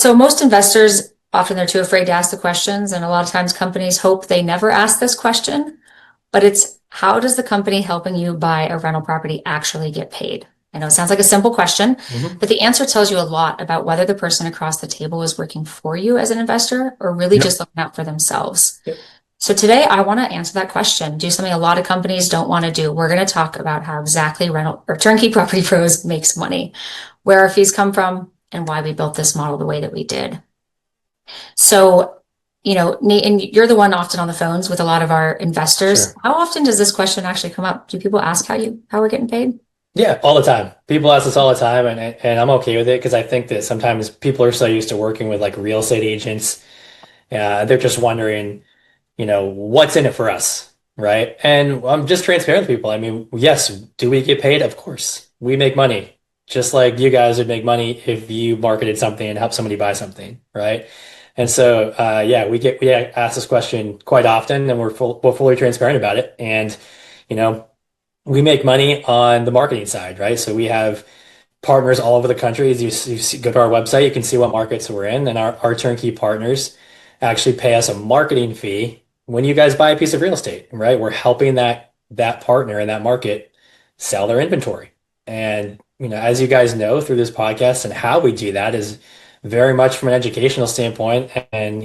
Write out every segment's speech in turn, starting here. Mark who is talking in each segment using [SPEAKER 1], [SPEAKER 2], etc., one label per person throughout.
[SPEAKER 1] So most investors, often they're too afraid to ask the questions. And a lot of times companies hope they never ask this question, but it's how does the company helping you buy a rental property actually get paid? I know it sounds like a simple question, but the answer tells you a lot about whether the person across the table is working for you as an investor or really
[SPEAKER 2] Yep.
[SPEAKER 1] just looking out for themselves.
[SPEAKER 2] Yep.
[SPEAKER 1] So today I want to answer that question, do something a lot of companies don't want to do. We're going to talk about how exactly rental or Turnkey Property Pros makes money, where our fees come from, and why we built this model the way that we did. So, Nate, and you're the one often on the phones with a lot of our investors.
[SPEAKER 2] Sure.
[SPEAKER 1] How often does this question actually come up? Do people ask how we're getting paid?
[SPEAKER 2] Yeah, all the time. People ask us all the time, and I'm okay with it because I think that sometimes people are so used to working with like real estate agents, they're just wondering, what's in it for us, right? And I'm just transparent with people. I mean, yes, do we get paid? Of course, we make money, just like you guys would make money if you marketed something and helped somebody buy something, right? And so, yeah, we ask this question quite often, and we're fully transparent about it. And you know. We make money on the marketing side, right? So we have partners all over the country. As go to our website, you can see what markets we're in, and our turnkey partners actually pay us a marketing fee when you guys buy a piece of real estate, right? We're helping that partner in that market sell their inventory. And as you guys know through this podcast, and how we do that is very much from an educational standpoint, and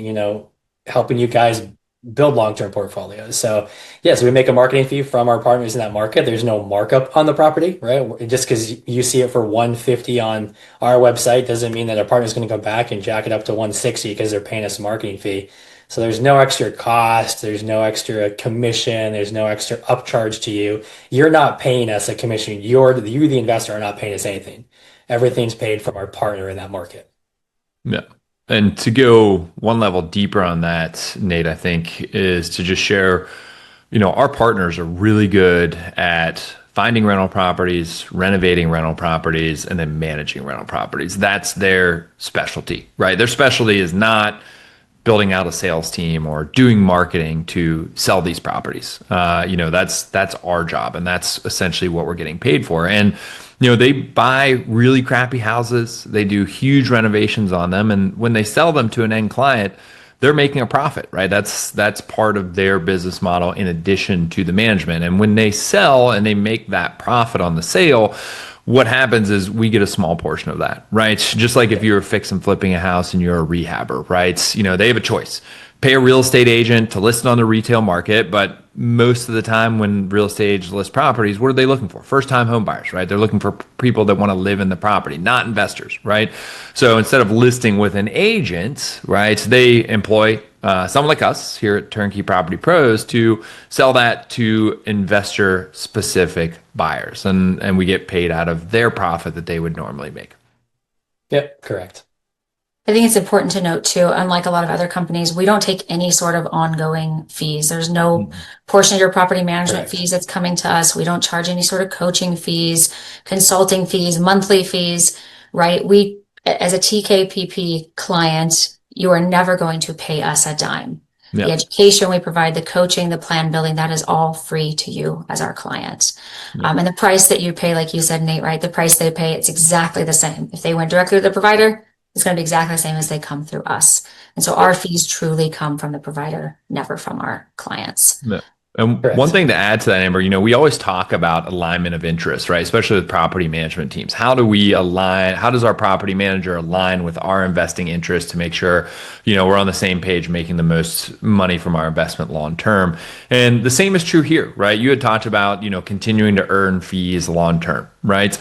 [SPEAKER 2] helping you guys build long-term portfolios. So yes, we make a marketing fee from our partners in that market. There's no markup on the property, right? Just because you see it for 150 on our website doesn't mean that our partner is going to come back and jack it up to 160 because they're paying us a marketing fee. So there's no extra cost, there's no extra commission, there's no extra upcharge to you. You're not paying us a commission. You, the investor, are not paying us anything. Everything's paid from our partner in that market.
[SPEAKER 3] Yeah. And to go one level deeper on that, Nate, I think is to just share, our partners are really good at finding rental properties, renovating rental properties, and then managing rental properties. That's their specialty, right? Their specialty is not building out a sales team or doing marketing to sell these properties. That's our job, and that's essentially what we're getting paid for. And they buy really crappy houses. They do huge renovations on them. And when they sell them to an end client, they're making a profit, right? That's part of their business model in addition to the management. And when they sell and they make that profit on the sale, what happens is we get a small portion of that, right? Just like if you're fix and flipping a house and you're a rehabber, right? They have a choice. Pay a real estate agent to list it on the retail market, but most of the time when real estate agents list properties, what are they looking for? First-time home buyers, right? They're looking for people that want to live in the property, not investors, right? So instead of listing with an agent, right, they employ someone like us here at Turnkey Property Pros to sell that to investor-specific buyers, and we get paid out of their profit that they would normally make.
[SPEAKER 2] Yep, correct.
[SPEAKER 1] I think it's important to note too, unlike a lot of other companies, we don't take any sort of ongoing fees. There's no portion of your property management fees that's coming to us. We don't charge any sort of coaching fees, consulting fees, monthly fees, right? We, as a TKPP client, you are never going to pay us a dime. The education we provide, the coaching, the plan building, that is all free to you as our client. And the price that you pay, like you said, Nate, right? The price they pay, it's exactly the same. If they went directly to the provider, it's going to be exactly the same as they come through us. And so our fees truly come from the provider, never from our clients.
[SPEAKER 3] Yeah. And correct. One thing to add to that, Amber, we always talk about alignment of interest, right? Especially with property management teams. How do we align? How does our property manager align with our investing interest to make sure, we're on the same page, making the most money from our investment long term? And the same is true here, right? You had talked about, continuing to earn fees long term, right?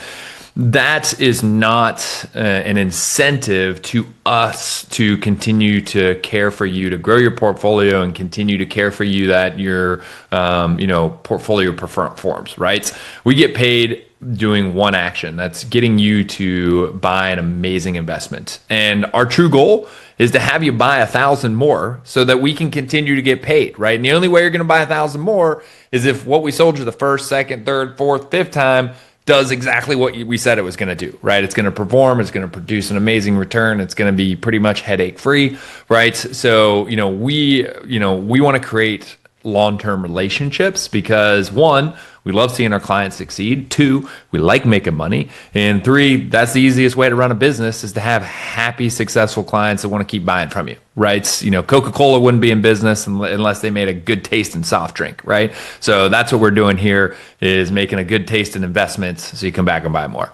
[SPEAKER 3] That is not an incentive to us to continue to care for you, to grow your portfolio and continue to care for you that your portfolio performs, right? We get paid doing one action. That's getting you to buy an amazing investment. And our true goal is to have you buy 1,000 more so that we can continue to get paid, right? And the only way you're going to buy 1,000 more is if what we sold you the first, second, third, fourth, fifth time does exactly what we said it was going to do, right? It's going to perform. It's going to produce an amazing return. It's going to be pretty much headache free, right? So, we want to create long-term relationships because one, we love seeing our clients succeed. 2, we like making money. And 3, that's the easiest way to run a business, is to have happy, successful clients that want to keep buying from you, right? Coca-Cola wouldn't be in business unless they made a good taste in soft drink, right? So that's what we're doing here, is making a good taste in investments so you come back and buy more.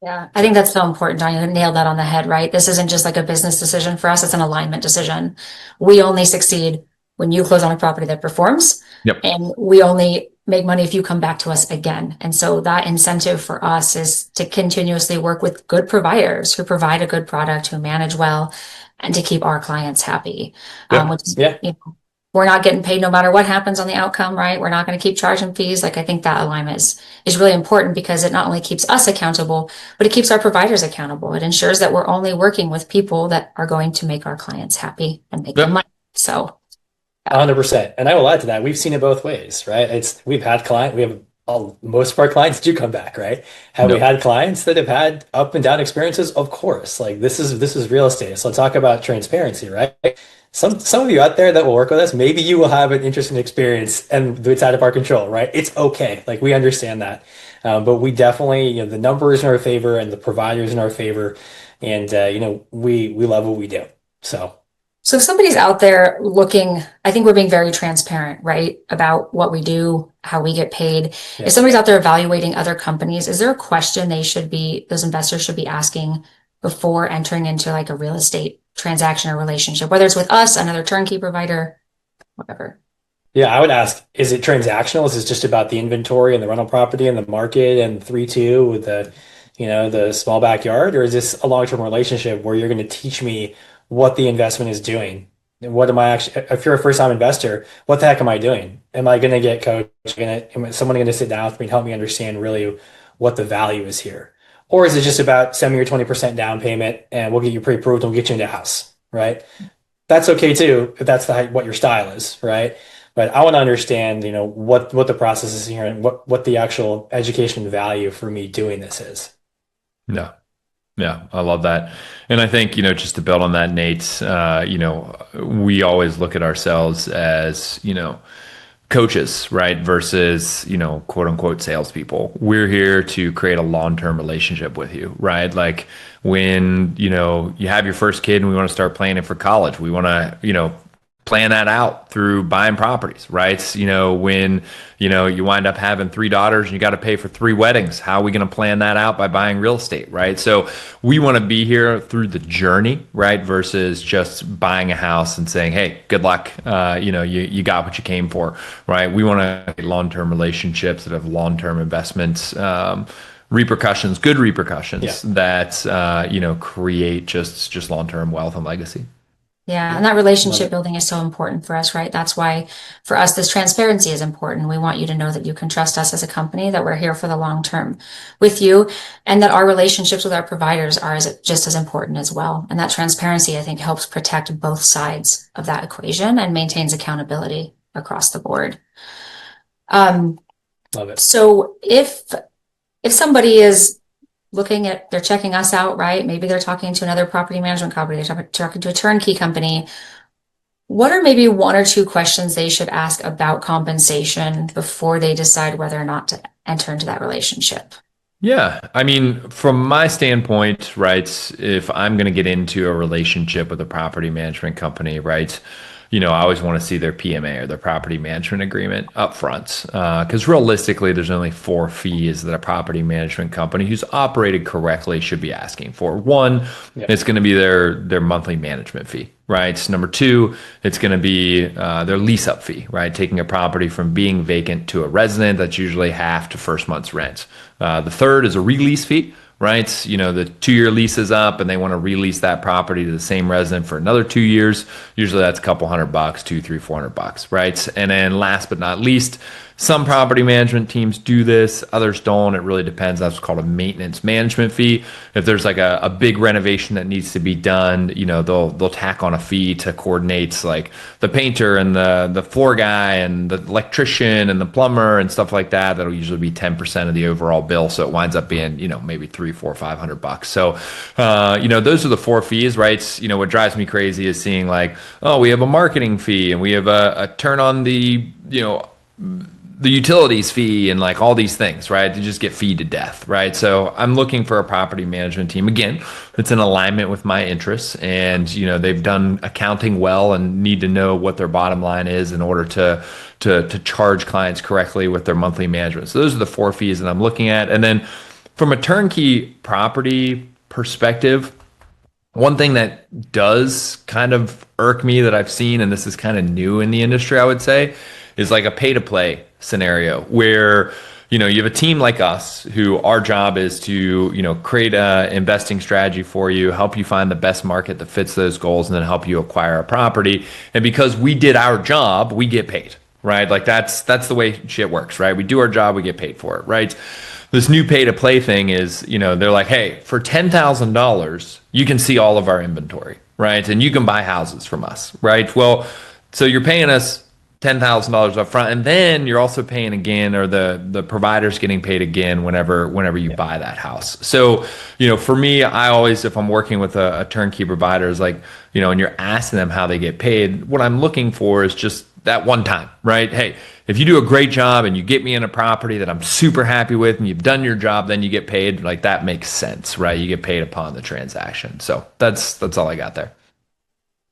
[SPEAKER 1] Yeah, I think that's so important, Don. You nailed that on the head, right? This isn't just like a business decision for us, it's an alignment decision. We only succeed when you close on a property that performs.
[SPEAKER 3] Yep.
[SPEAKER 1] And we only make money if you come back to us again. And so that incentive for us is to continuously work with good providers who provide a good product, who manage well, and to keep our clients happy. We're not getting paid no matter what happens on the outcome, right? We're not going to keep charging fees. Like, I think that alignment is really important, because it not only keeps us accountable, but it keeps our providers accountable. It ensures that we're only working with people that are going to make our clients happy and make them money. So
[SPEAKER 2] 100%. And I will add to that. We've seen it both ways, right? We have most of our clients do come back, right? Have we had clients that have had up and down experiences? Of course. Like, this is real estate. So talk about transparency, right? Some of you out there that will work with us, maybe you will have an interesting experience and it's out of our control, right? It's okay. Like, we understand that. But we definitely, the numbers in our favor and the providers in our favor. And, we love what we do. So
[SPEAKER 1] if somebody's out there looking, I think we're being very transparent, right, about what we do, how we get paid. Yeah. If somebody's out there evaluating other companies, is there a question those investors should be asking before entering into like a real estate transaction or relationship, whether it's with us, another turnkey provider, whatever?
[SPEAKER 2] Yeah, I would ask, is it transactional? Is it just about the inventory and the rental property and the market and 3-2 with the small backyard? Or is this a long-term relationship where you're going to teach me what the investment is doing? And what am I actually, if you're a first-time investor, what the heck am I doing? Am I going to get coached? Is someone going to sit down with me and help me understand really what the value is here? Or is it just about send me your 20% down payment and we'll get you pre-approved and we'll get you into a house, right? That's okay too, if that's what your style is, right? But I want to understand, what the process is here and what the actual education value for me doing this is.
[SPEAKER 3] No. Yeah, I love that. And I think, just to build on that, Nate, we always look at ourselves as, coaches, right? Versus, quote unquote salespeople. We're here to create a long-term relationship with you, right? Like, when, you have your first kid and we want to start planning for college, we want to, plan that out through buying properties, right? When, you wind up having 3 daughters and you got to pay for 3 weddings, how are we going to plan that out? By buying real estate, right? So we want to be here through the journey, right? Versus just buying a house and saying, hey, good luck. You got what you came for, right? We want to have long-term relationships that have long-term investments, repercussions, good repercussions that, create just long-term wealth and legacy.
[SPEAKER 1] Yeah, and that relationship building is so important for us, right? That's why for us, this transparency is important. We want you to know that you can trust us as a company, that we're here for the long term with you, and that our relationships with our providers are just as important as well. And that transparency, I think, helps protect both sides of that equation and maintains accountability across the board.
[SPEAKER 2] Love it.
[SPEAKER 1] So if somebody is they're checking us out, right? Maybe they're talking to another property management company, they're talking to a turnkey company. What are maybe 1 or 2 questions they should ask about compensation before they decide whether or not to enter into that relationship?
[SPEAKER 3] Yeah. I mean, from my standpoint, right, if I'm going to get into a relationship with a property management company, right, I always want to see their PMA or their property management agreement up front. Because realistically, there's only 4 fees that a property management company who's operated correctly should be asking for. 1, it's going to be their monthly management fee, right? Number 2, it's going to be their lease up fee, right? Taking a property from being vacant to a resident, that's usually half to first month's rent. The 3rd is a release fee, right? The 2-year lease is up and they want to release that property to the same resident for another 2 years. Usually that's a couple $100, $200, $300, $400, right? And then last but not least, some property management teams do this, others don't. It really depends. That's called a maintenance management fee. If there's like a big renovation that needs to be done, they'll tack on a fee to coordinate like the painter and the floor guy and the electrician and the plumber and stuff like that. That'll usually be 10% of the overall bill. So it winds up being, maybe $300, $400, $500. So, those are the 4 fees, right? What drives me crazy is seeing like, oh, we have a marketing fee and we have a turn on the the utilities fee and like all these things, right? They just get feed to death, right? So I'm looking for a property management team again that's in alignment with my interests, and they've done accounting well and need to know what their bottom line is in order to charge clients correctly with their monthly management. So those are the 4 fees that I'm looking at. And then from a turnkey property perspective, one thing that does kind of irk me that I've seen, and this is kind of new in the industry, I would say, is like a pay to play scenario where you have a team like us who our job is to create a investing strategy for you, help you find the best market that fits those goals, and then help you acquire a property. And because we did our job, we get paid, right? Like that's the way shit works, right? We do our job, we get paid for it, right? This new pay to play thing is, they're like, hey, for $10,000, you can see all of our inventory, right? And you can buy houses from us, right? Well, so you're paying us $10,000 up front, and then you're also paying again, or the provider's getting paid again whenever you buy that house. So, for me, I always, if I'm working with a turnkey provider, is like, and you're asking them how they get paid, what I'm looking for is just that one time, right? Hey, if you do a great job and you get me in a property that I'm super happy with and you've done your job, then you get paid. Like that makes sense, right? You get paid upon the transaction. So that's all I got there.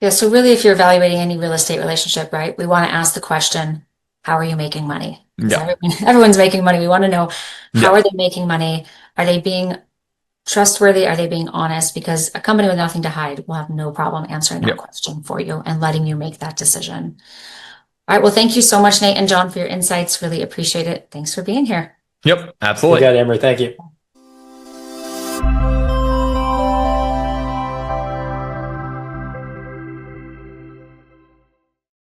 [SPEAKER 1] Yeah, so really, if you're evaluating any real estate relationship, right, we want to ask the question, how are you making money?
[SPEAKER 3] Yeah.
[SPEAKER 1] Everyone's making money. We want to know, how
[SPEAKER 3] Yeah.
[SPEAKER 1] are they making money? Are they being trustworthy? Are they being honest? Because a company with nothing to hide will have no problem answering that
[SPEAKER 3] Yep.
[SPEAKER 1] question for you and letting you make that decision. All right, well, thank you so much, Nate and John, for your insights. Really appreciate it. Thanks for being here.
[SPEAKER 3] Yep.
[SPEAKER 2] You
[SPEAKER 3] Absolutely.
[SPEAKER 2] got it, Emery. Thank you.